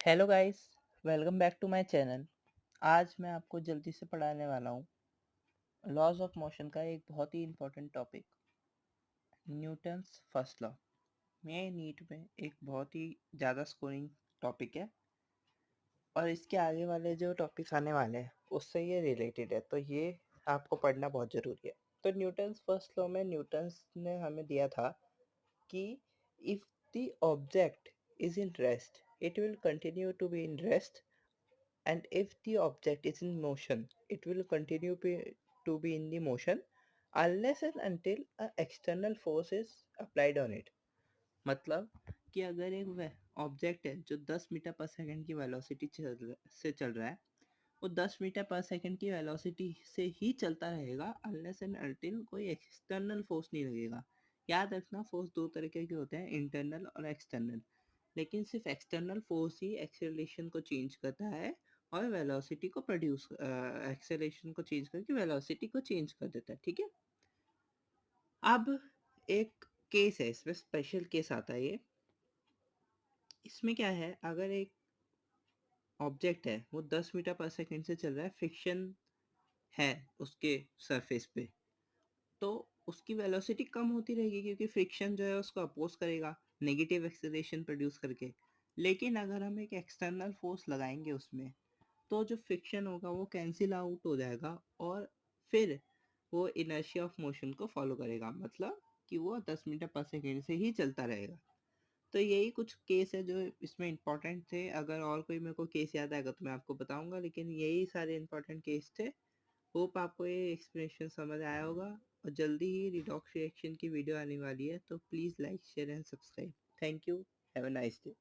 Hello guys, welcome back to my channel. आज मैं आपको जल्दी से पढ़ाने वाला हूँ लॉज ऑफ मोशन का एक बहुत ही important topic, Newton's first law. ये नीट में एक बहुत ही ज़्यादा स्कोरिंग टॉपिक है और इसके आगे वाले जो टॉपिक्स आने वाले हैं उससे ये रिलेटेड है, तो ये आपको पढ़ना बहुत ज़रूरी है। तो न्यूटन्स फर्स्ट लॉ में न्यूटन्स ने हमें दिया था कि if the object is in rest it will continue to be in rest, and if the object is in motion it will to be in the motion unless and until a external force is applied on it। मतलब कि अगर एक object है जो 10 metre पर second की velocity से चल रहा है, वो 10 मीटर पर सेकंड की वेलोसिटी से ही चलता रहेगा अनलेस एंड अनटिल कोई एक्सटर्नल फोर्स नहीं लगेगा। याद रखना, फोर्स दो तरीके के होते हैं, इंटरनल और एक्सटर्नल। लेकिन सिर्फ एक्सटर्नल फोर्स ही एक्सेलरेशन को चेंज करता है और वेलोसिटी को एक्सेलरेशन को चेंज करके वेलोसिटी को चेंज कर देता है। ठीक है। अब एक केस है, इसमें स्पेशल केस आता है ये। इसमें क्या है, अगर एक ऑब्जेक्ट है वो 10 मीटर पर सेकंड से चल रहा है, फ्रिक्शन है उसके सरफेस पे, तो उसकी वेलोसिटी कम होती रहेगी क्योंकि फ्रिक्शन जो है उसको अपोज करेगा नेगेटिव एक्सेलरेशन प्रोड्यूस करके। लेकिन अगर हम एक एक्सटर्नल फोर्स लगाएंगे उसमें, तो जो फ्रिक्शन होगा वो कैंसिल आउट हो जाएगा और फिर वो इनर्शिया ऑफ मोशन को फॉलो करेगा, मतलब कि वो 10 मीटर पर सेकेंड से ही चलता रहेगा। तो यही कुछ केस है जो इसमें इंपॉर्टेंट थे। अगर और कोई मेरे को केस याद आएगा तो मैं आपको बताऊंगा, लेकिन यही सारे इंपॉर्टेंट केस थे। होप आपको ये एक्सप्लेनेशन समझ आया होगा। और जल्दी ही रिडॉक्स रिएक्शन की वीडियो आने वाली है, तो please like share and subscribe. Thank you. Have a nice day.